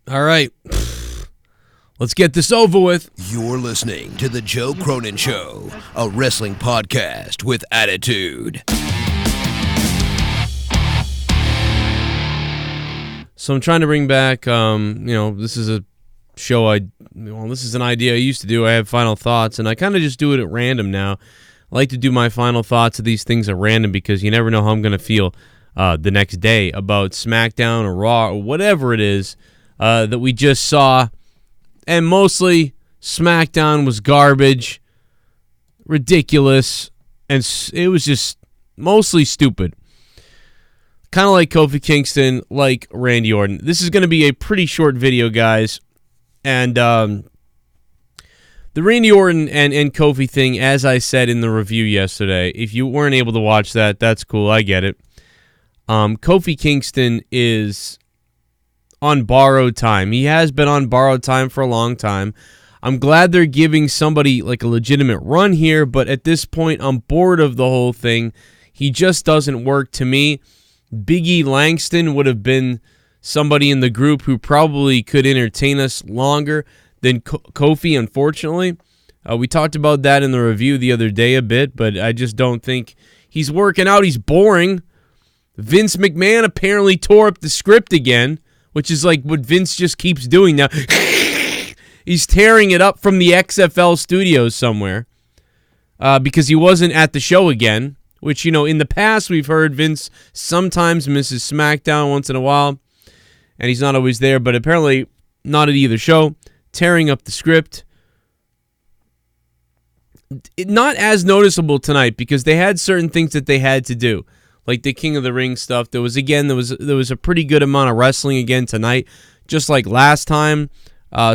All right. Let's get this over with. You're listening to The Joe Cronin Show, a wrestling podcast with attitude. So I'm trying to bring back, this is a show this is an idea I used to do. I have final thoughts, and I kind of just do it at random now. I like to do my final thoughts of these things at random because you never know how I'm going to feel the next day about SmackDown or Raw or whatever it is that we just saw. And mostly, SmackDown was garbage, ridiculous, and it was just mostly stupid. Kind of like Kofi Kingston, like Randy Orton. This is going to be a pretty short video, guys. And the Randy Orton and Kofi thing, as I said in the review yesterday, if you weren't able to watch that, that's cool. I get it. Kofi Kingston is on borrowed time. He has been on borrowed time for a long time. I'm glad they're giving somebody like a legitimate run here, but at this point, I'm bored of the whole thing. He just doesn't work to me. Big E Langston would have been somebody in the group who probably could entertain us longer than Kofi, unfortunately. We talked about that in the review the other day a bit, but I just don't think he's working out. He's boring. Vince McMahon apparently tore up the script again, which is like what Vince just keeps doing now. He's tearing it up from the XFL studios somewhere because he wasn't at the show again, which, in the past we've heard Vince sometimes misses SmackDown once in a while, and he's not always there, but apparently not at either show. Tearing up the script. Not as noticeable tonight because they had certain things that they had to do. Like the King of the Ring stuff. There was a pretty good amount of wrestling again tonight, just like last time.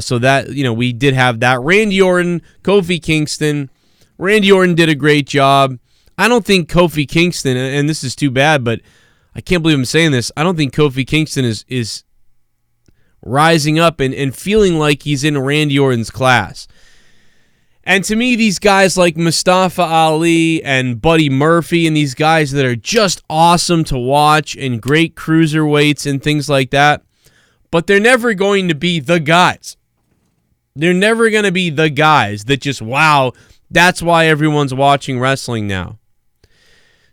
So that, we did have that. Randy Orton, Kofi Kingston. Randy Orton did a great job. I don't think Kofi Kingston, and this is too bad, but I can't believe I'm saying this. I don't think Kofi Kingston is rising up and feeling like he's in Randy Orton's class. And to me, these guys like Mustafa Ali and Buddy Murphy and these guys that are just awesome to watch and great cruiserweights and things like that, but they're never going to be the guys. They're never going to be the guys that just, wow, that's why everyone's watching wrestling now.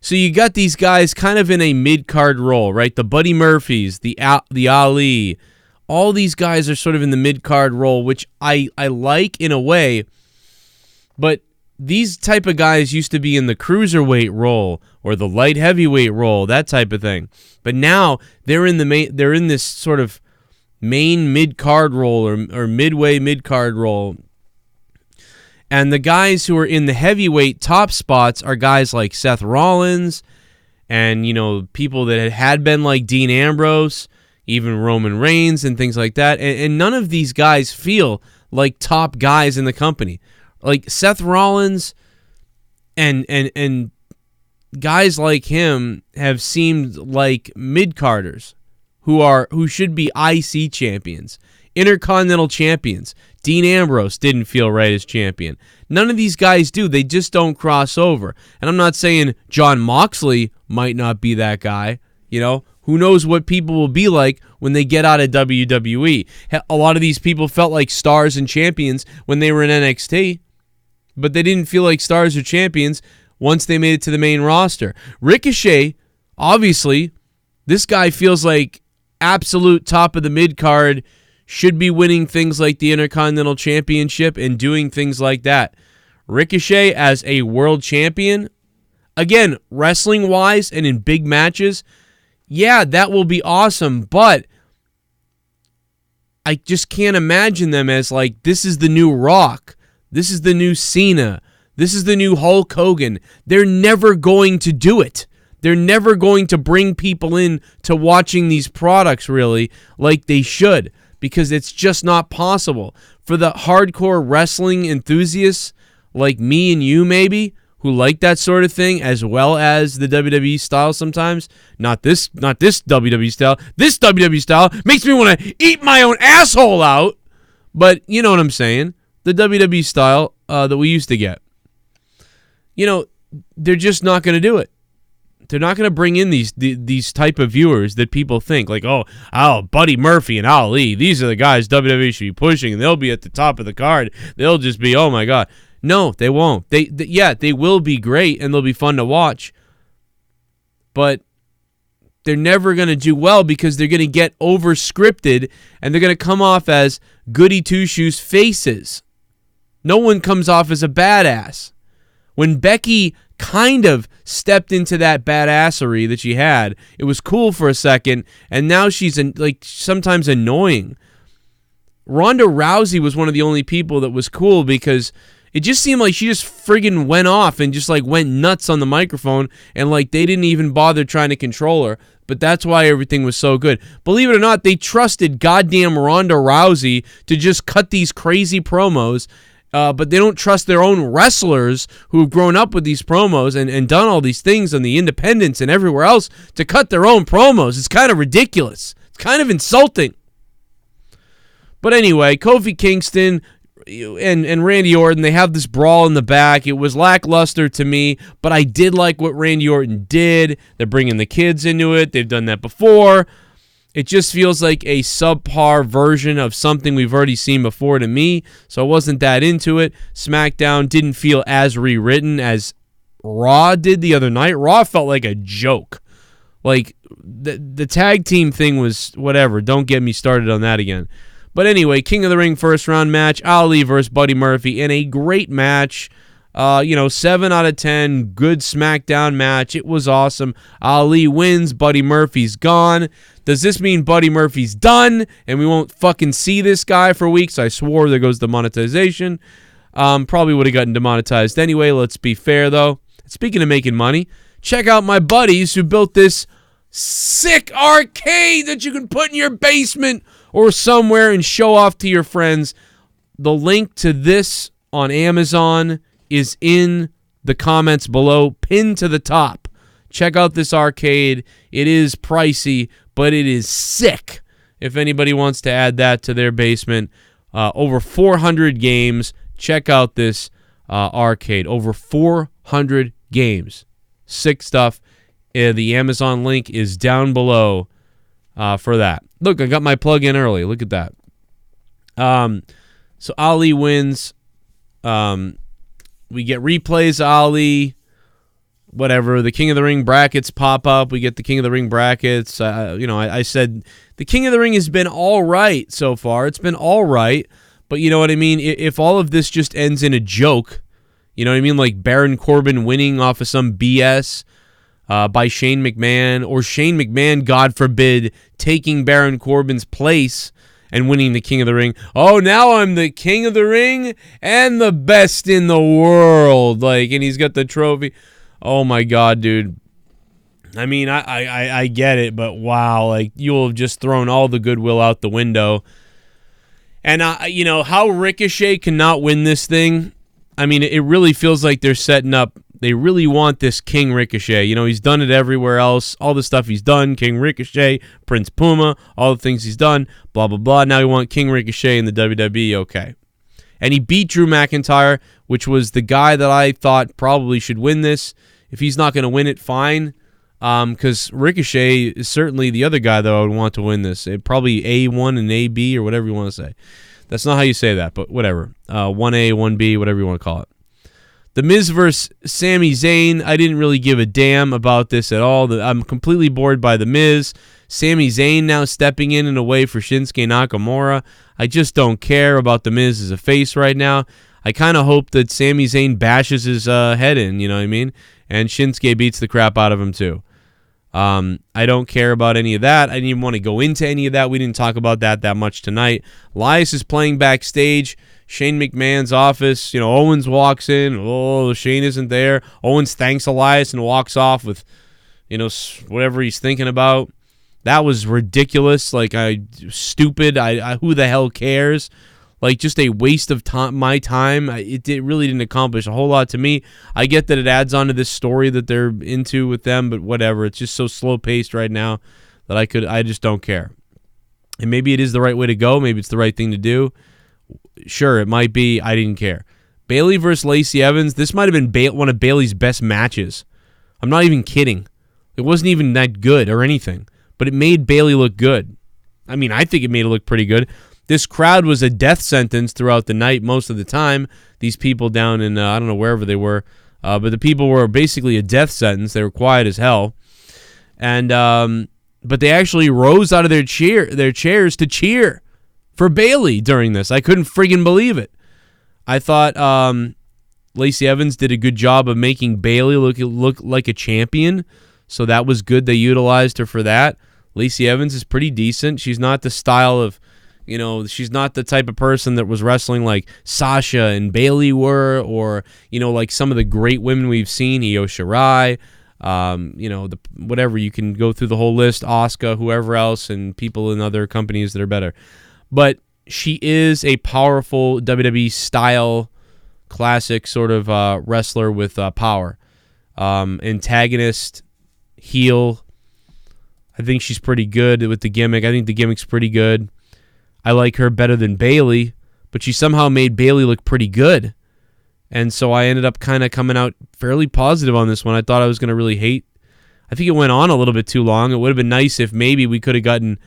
So you got these guys kind of in a mid-card role, right? The Buddy Murphys, the Ali, all these guys are sort of in the mid-card role, which I like in a way. But these type of guys used to be in the cruiserweight role or the light heavyweight role, that type of thing. But now they're in this sort of main mid-card role or midway mid-card role. And the guys who are in the heavyweight top spots are guys like Seth Rollins and, people that had been like Dean Ambrose, even Roman Reigns and things like that. And none of these guys feel like top guys in the company. Like Seth Rollins and guys like him have seemed like mid-carders who should be IC champions, Intercontinental champions. Dean Ambrose didn't feel right as champion. None of these guys do. They just don't cross over. And I'm not saying Jon Moxley might not be that guy. Who knows what people will be like when they get out of WWE. A lot of these people felt like stars and champions when they were in NXT. But they didn't feel like stars or champions once they made it to the main roster. Ricochet, obviously, this guy feels like absolute top of the mid-card, should be winning things like the Intercontinental Championship and doing things like that. Ricochet as a world champion, again, wrestling-wise and in big matches, yeah, that will be awesome, but I just can't imagine them as like, this is the new Rock. This is the new Cena. This is the new Hulk Hogan. They're never going to do it. They're never going to bring people in to watching these products, really, like they should, because it's just not possible. For the hardcore wrestling enthusiasts like me and you, maybe, who like that sort of thing, as well as the WWE style sometimes, not this WWE style. This WWE style makes me want to eat my own asshole out, but you know what I'm saying. The WWE style that we used to get. They're just not going to do it. They're not going to bring in these type of viewers that people think like, oh, Buddy Murphy and Ali, these are the guys WWE should be pushing, and they'll be at the top of the card. They'll just be, oh my God. No, they won't. They will be great and they'll be fun to watch, but they're never going to do well because they're going to get over scripted and they're going to come off as goody two shoes faces. No one comes off as a badass. When Becky kind of stepped into that badassery that she had, it was cool for a second, and now she's like sometimes annoying. Ronda Rousey was one of the only people that was cool because it just seemed like she just friggin' went off and just like went nuts on the microphone, and like they didn't even bother trying to control her. But that's why everything was so good. Believe it or not, they trusted goddamn Ronda Rousey to just cut these crazy promos. But they don't trust their own wrestlers who have grown up with these promos and done all these things on the independents and everywhere else to cut their own promos. It's kind of ridiculous. It's kind of insulting. But anyway, Kofi Kingston and Randy Orton, they have this brawl in the back. It was lackluster to me, but I did like what Randy Orton did. They're bringing the kids into it. They've done that before. It just feels like a subpar version of something we've already seen before to me, so I wasn't that into it. SmackDown didn't feel as rewritten as Raw did the other night. Raw felt like a joke. Like, the tag team thing was whatever. Don't get me started on that again. But anyway, King of the Ring first round match, Ali versus Buddy Murphy in a great match. 7 out of 10, good SmackDown match. It was awesome. Ali wins. Buddy Murphy's gone. Does this mean Buddy Murphy's done and we won't fucking see this guy for weeks? I swore there goes the monetization. Probably would have gotten demonetized anyway. Let's be fair, though. Speaking of making money, check out my buddies who built this sick arcade that you can put in your basement or somewhere and show off to your friends. The link to this on Amazon is in the comments below, pinned to the top. Check out this arcade. It is pricey, but it is sick. If anybody wants to add that to their basement, over 400 games. Check out this arcade. Over 400 games. Sick stuff. The Amazon link is down below for that. Look, I got my plug in early. Look at that. So Ali wins. We get replays of Ali, whatever. The King of the Ring brackets pop up. We get the King of the Ring brackets. I said the King of the Ring has been all right so far. It's been all right. But you know what I mean? If all of this just ends in a joke, you know what I mean? Like Baron Corbin winning off of some BS by Shane McMahon, or Shane McMahon, God forbid, taking Baron Corbin's place and winning the King of the Ring. Oh, now I'm the King of the Ring and the best in the world. Like, and he's got the trophy. Oh my God, dude. I mean, I get it, but wow, like you'll have just thrown all the goodwill out the window. And how Ricochet cannot win this thing. I mean, it really feels like they're setting up. They really want this King Ricochet. You know, he's done it everywhere else. All the stuff he's done, King Ricochet, Prince Puma, all the things he's done, blah, blah, blah. Now we want King Ricochet in the WWE, okay. And he beat Drew McIntyre, which was the guy that I thought probably should win this. If he's not going to win it, fine. Because Ricochet is certainly the other guy that I would want to win this. Probably A1 and AB or whatever you want to say. That's not how you say that, but whatever. 1A, 1B, whatever you want to call it. The Miz versus Sami Zayn, I didn't really give a damn about this at all. I'm completely bored by The Miz. Sami Zayn now stepping in a way for Shinsuke Nakamura. I just don't care about The Miz as a face right now. I kind of hope that Sami Zayn bashes his head in, you know what I mean? And Shinsuke beats the crap out of him too. I don't care about any of that. I didn't even want to go into any of that. We didn't talk about that much tonight. Elias is playing backstage. Shane McMahon's office. You know, Owens walks in. Oh, Shane isn't there. Owens thanks Elias and walks off with, whatever he's thinking about. That was ridiculous. Like, stupid. Who the hell cares? Like, just a waste of my time. It really didn't accomplish a whole lot to me. I get that it adds on to this story that they're into with them, but whatever. It's just so slow-paced right now that I just don't care. And maybe it is the right way to go. Maybe it's the right thing to do. Sure, it might be. I didn't care. Bayley versus Lacey Evans. This might have been one of Bayley's best matches. I'm not even kidding. It wasn't even that good or anything, but it made Bayley look good. I mean, I think it made it look pretty good. This crowd was a death sentence throughout the night most of the time. These people down in, I don't know, wherever they were, but the people were basically a death sentence. They were quiet as hell. And but they actually rose out of their chairs to cheer for Bayley during this. I couldn't friggin' believe it. I thought Lacey Evans did a good job of making Bayley look like a champion. So that was good. They utilized her for that. Lacey Evans is pretty decent. She's not the style of, she's not the type of person that was wrestling like Sasha and Bayley were, or, like some of the great women we've seen, Io Shirai, whatever. You can go through the whole list, Asuka, whoever else, and people in other companies that are better. But she is a powerful WWE style, classic sort of wrestler with power. Antagonist, heel. I think she's pretty good with the gimmick. I think the gimmick's pretty good. I like her better than Bayley, but she somehow made Bayley look pretty good. And so I ended up kind of coming out fairly positive on this one. I thought I was going to really hate. I think it went on a little bit too long. It would have been nice if maybe we could have gotten,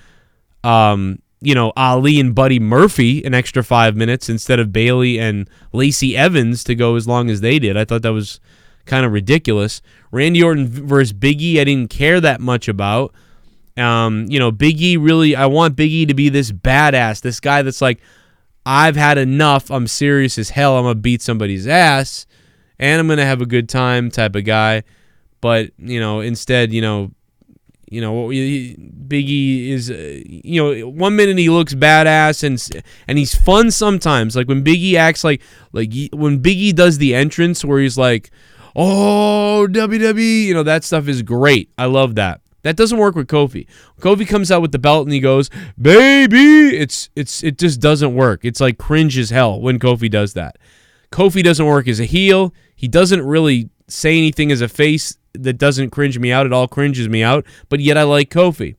Ali and Buddy Murphy an extra 5 minutes instead of Bayley and Lacey Evans to go as long as they did. I thought that was kind of ridiculous. Randy Orton versus Big E, I didn't care that much about. Big E, really, I want Big E to be this badass, this guy that's like, I've had enough, I'm serious as hell, I'm going to beat somebody's ass, and I'm going to have a good time type of guy. But, instead, Big E is, 1 minute he looks badass and he's fun sometimes. Like when Big E acts like when Big E does the entrance where he's like, oh, WWE, that stuff is great. I love that. That doesn't work with Kofi. Kofi comes out with the belt and he goes, baby, it just doesn't work. It's like cringe as hell when Kofi does that. Kofi doesn't work as a heel. He doesn't really say anything as a face that doesn't cringe me out. It all cringes me out, but yet I like Kofi.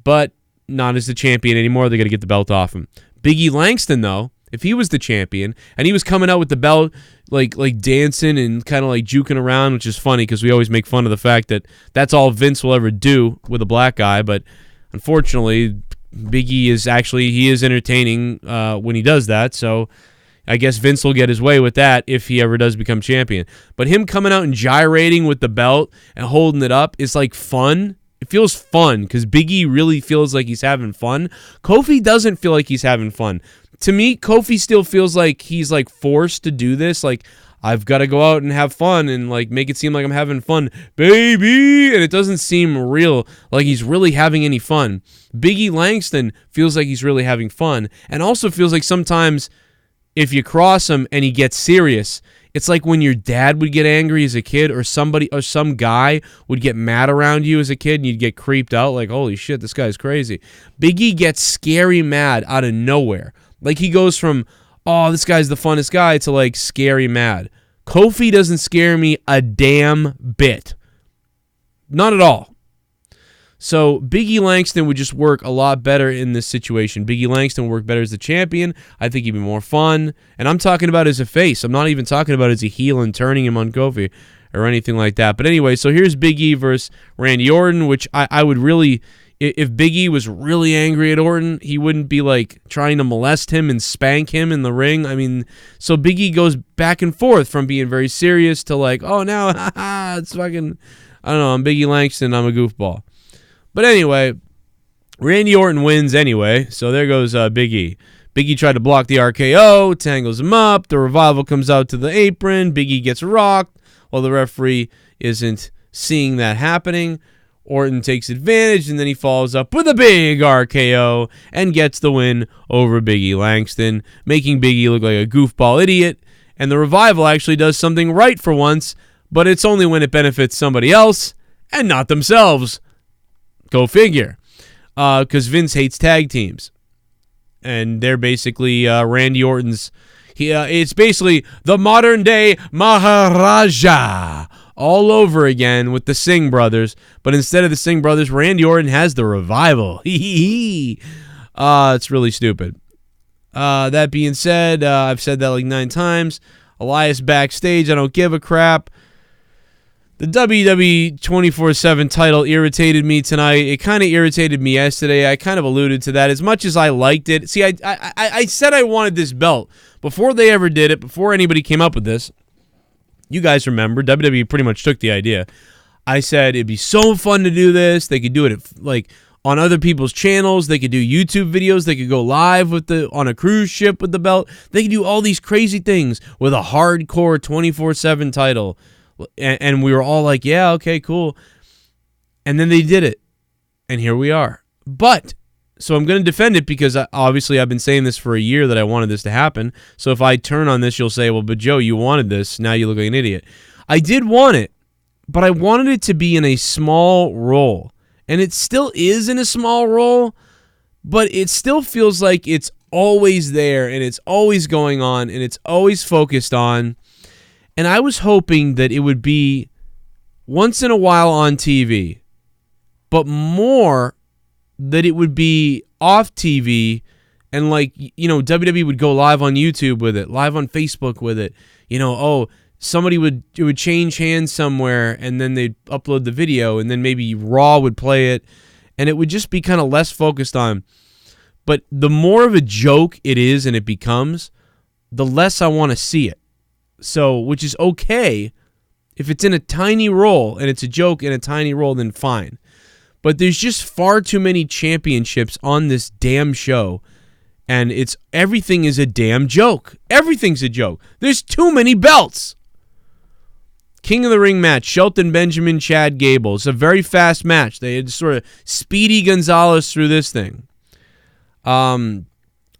But not as the champion anymore. They got to get the belt off him. Big E Langston, though, if he was the champion and he was coming out with the belt like dancing and kind of like juking around, which is funny because we always make fun of the fact that that's all Vince will ever do with a black guy, but unfortunately Big E is entertaining when he does that, so I guess Vince will get his way with that if he ever does become champion. But him coming out and gyrating with the belt and holding it up is like fun. It feels fun because Big E really feels like he's having fun. Kofi doesn't feel like he's having fun. To me, Kofi still feels like he's like forced to do this. Like, I've got to go out and have fun and like make it seem like I'm having fun, baby. And it doesn't seem real, like he's really having any fun. Big E Langston feels like he's really having fun, and also feels like sometimes if you cross him and he gets serious, it's like when your dad would get angry as a kid, or somebody or some guy would get mad around you as a kid and you'd get creeped out like, holy shit, this guy's crazy. Big E gets scary mad out of nowhere. Like he goes from, oh, this guy's the funnest guy, to like scary mad. Kofi doesn't scare me a damn bit. Not at all. So Big E Langston would just work a lot better in this situation. Big E Langston would work better as the champion. I think he'd be more fun. And I'm talking about as a face. I'm not even talking about as a heel and turning him on Kofi or anything like that. But anyway, so here's Big E versus Randy Orton, which I would really... If Big E was really angry at Orton, he wouldn't be like trying to molest him and spank him in the ring. I mean, so Big E goes back and forth from being very serious to like, oh, now, it's fucking, I don't know, I'm Big E Langston, I'm a goofball. But anyway, Randy Orton wins anyway, so there goes Big E. Big E tried to block the RKO, tangles him up, the Revival comes out to the apron, Big E gets rocked, while the referee isn't seeing that happening. Orton takes advantage, and then he follows up with a big RKO and gets the win over Big E Langston, making Big E look like a goofball idiot. And the Revival actually does something right for once, but it's only when it benefits somebody else and not themselves. Go figure. Because Vince hates tag teams. And they're basically Randy Orton's... it's basically the modern-day Maharaja all over again with the Singh brothers, but instead of the Singh brothers, Randy Orton has the Revival. It's really stupid. That being said, I've said that like 9 times. Elias backstage, I don't give a crap. The WWE 24/7 title irritated me tonight. It kind of irritated me yesterday. I kind of alluded to that. As much as I liked it. See, I said I wanted this belt before they ever did it, before anybody came up with this. You guys remember, WWE pretty much took the idea. I said it'd be so fun to do this. They could do it like on other people's channels. They could do YouTube videos. They could go live on a cruise ship with the belt. They could do all these crazy things with a hardcore 24/7 title. And we were all like, yeah, okay, cool. And then they did it. And here we are. But, so I'm going to defend it because obviously I've been saying this for a year that I wanted this to happen. So if I turn on this, you'll say, well, but Joe, you wanted this. Now you look like an idiot. I did want it, but I wanted it to be in a small role. And it still is in a small role, but it still feels like it's always there and it's always going on and it's always focused on. And I was hoping that it would be once in a while on TV, but more that it would be off TV and like, you know, WWE would go live on YouTube with it, live on Facebook with it. You know, oh, it would change hands somewhere and then they'd upload the video and then maybe Raw would play it and it would just be kind of less focused on. But the more of a joke it is and it becomes, the less I want to see it. So, which is okay. If it's in a tiny role and it's a joke in a tiny role, then fine. But there's just far too many championships on this damn show. And everything is a damn joke. Everything's a joke. There's too many belts. King of the Ring match, Shelton Benjamin, Chad Gable. It's a very fast match. They had sort of Speedy Gonzalez through this thing.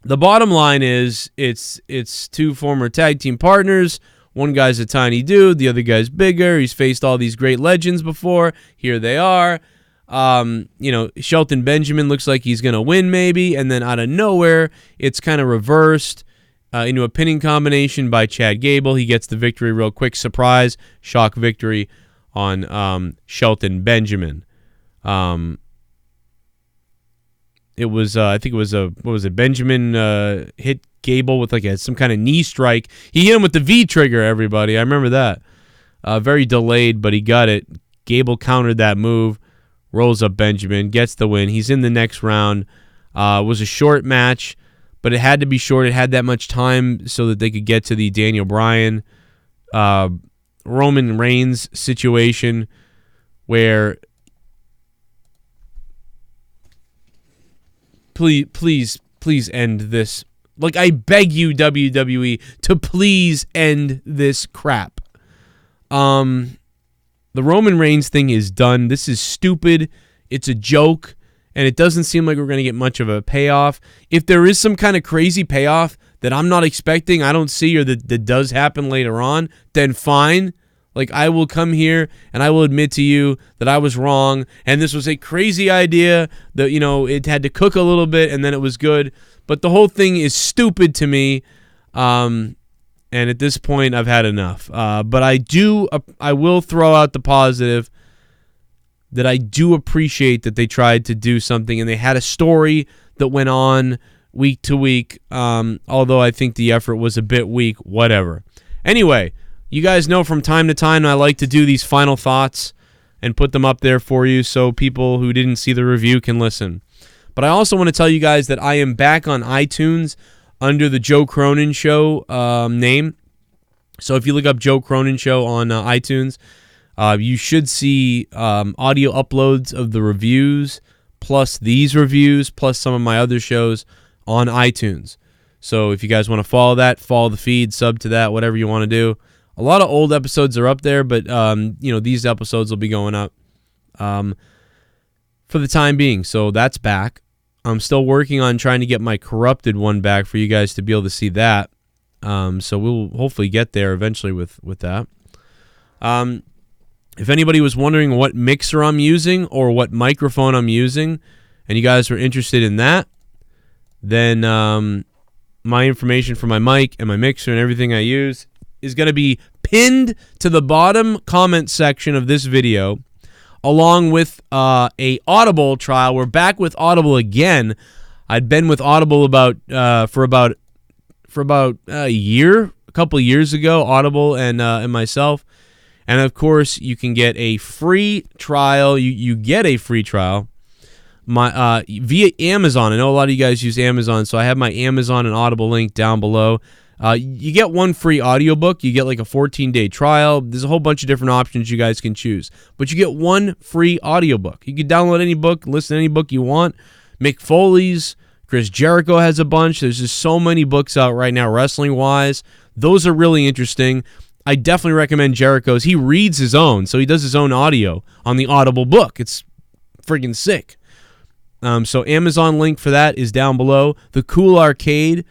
The bottom line is it's two former tag team partners. One guy's a tiny dude. The other guy's bigger. He's faced all these great legends before. Here they are. You know, Shelton Benjamin looks like he's going to win maybe. And then out of nowhere, it's kind of reversed into a pinning combination by Chad Gable. He gets the victory real quick. Surprise. Shock victory on Shelton Benjamin. It was, I think it was what was it? Benjamin hit Gable with like some kind of knee strike. He hit him with the V trigger, everybody. I remember that. Very delayed, but he got it. Gable countered that move, rolls up Benjamin, gets the win. He's in the next round. It was a short match, but it had to be short. It had that much time so that they could get to the Daniel Bryan, Roman Reigns situation where please end this. Like, I beg you, WWE, to please end this crap. The Roman Reigns thing is done. This is stupid. It's a joke, and it doesn't seem like we're going to get much of a payoff. If there is some kind of crazy payoff that I'm not expecting, I don't see, or that does happen later on, then fine. Like, I will come here and I will admit to you that I was wrong and this was a crazy idea that, you know, it had to cook a little bit and then it was good. But the whole thing is stupid to me. And at this point, I've had enough. But I will throw out the positive that I do appreciate that they tried to do something and they had a story that went on week to week. Although I think the effort was a bit weak, whatever. Anyway, you guys know from time to time I like to do these final thoughts and put them up there for you so people who didn't see the review can listen. But I also want to tell you guys that I am back on iTunes under the Joe Cronin Show name. So if you look up Joe Cronin Show on iTunes, you should see audio uploads of the reviews, plus these reviews, plus some of my other shows on iTunes. So if you guys want to follow that, follow the feed, sub to that, whatever you want to do. A lot of old episodes are up there, but you know, these episodes will be going up for the time being. So that's back. I'm still working on trying to get my corrupted one back for you guys to be able to see that. So we'll hopefully get there eventually with that. If anybody was wondering what mixer I'm using or what microphone I'm using, and you guys were interested in that, then my information for my mic and my mixer and everything I use is going to be pinned to the bottom comment section of this video, along with a Audible trial. We're back with Audible again. I'd been with Audible for about a year, a couple of years ago, Audible and myself. And, of course, you can get a free trial. You get a free trial via Amazon. I know a lot of you guys use Amazon, so I have my Amazon and Audible link down below. You get one free audiobook. You get like a 14-day trial. There's a whole bunch of different options you guys can choose. But you get one free audiobook. You can download any book, listen to any book you want. Mick Foley's, Chris Jericho has a bunch. There's just so many books out right now, wrestling-wise. Those are really interesting. I definitely recommend Jericho's. He reads his own, so he does his own audio on the Audible book. It's freaking sick. So Amazon link for that is down below. The Cool Arcade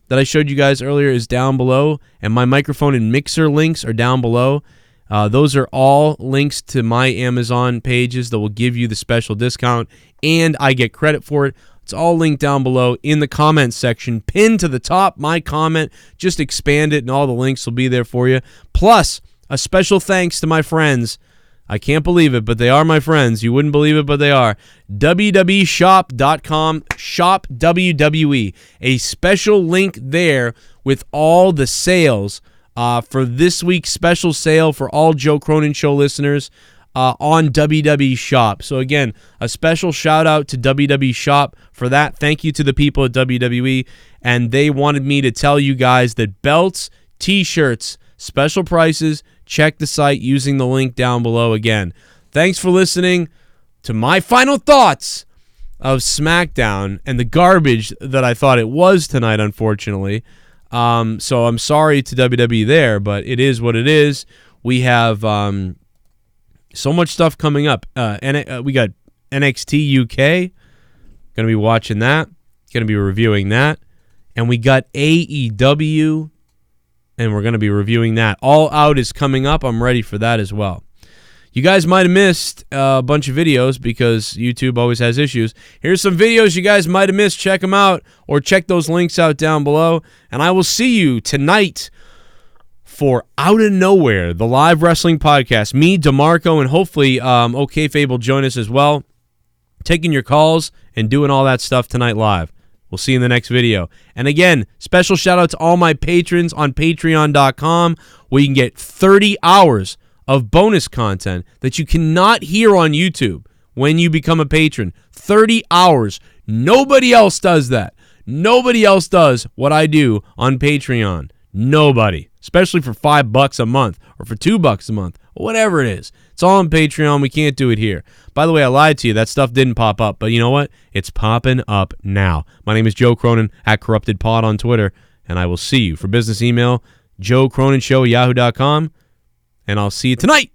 that I showed you guys earlier is down below, and my microphone and mixer links are down below. Those are all links to my Amazon pages that will give you the special discount, and I get credit for it. It's all linked down below in the comments section, pinned to the top, my comment. Just expand it, and all the links will be there for you. Plus, a special thanks to my friends. I can't believe it, but they are my friends. You wouldn't believe it, but they are. WWEshop.com, Shop WWE. A special link there with all the sales for this week's special sale for all Joe Cronin Show listeners on WWE Shop. So again, a special shout out to WWE Shop for that. Thank you to the people at WWE. And they wanted me to tell you guys that belts, t-shirts, special prices, check the site using the link down below again. Thanks for listening to my final thoughts of SmackDown and the garbage that I thought it was tonight, unfortunately. So I'm sorry to WWE there, but it is what it is. We have so much stuff coming up. We got NXT UK. Going to be watching that. Going to be reviewing that. And we got AEW. And we're going to be reviewing that. All Out is coming up. I'm ready for that as well. You guys might have missed a bunch of videos because YouTube always has issues. Here's some videos you guys might have missed. Check them out or check those links out down below. And I will see you tonight for Out of Nowhere, the live wrestling podcast. Me, DeMarco, and hopefully OK Fable join us as well. Taking your calls and doing all that stuff tonight live. We'll see you in the next video. And again, special shout out to all my patrons on patreon.com where you can get 30 hours of bonus content that you cannot hear on YouTube when you become a patron. 30 hours. Nobody else does that. Nobody else does what I do on Patreon. Nobody. Especially for $5 a month or for $2 a month or whatever it is. It's all on Patreon. We can't do it here. By the way, I lied to you. That stuff didn't pop up. But you know what? It's popping up now. My name is Joe Cronin at CorruptedPod on Twitter. And I will see you for business email, JoeCroninShow@yahoo.com. And I'll see you tonight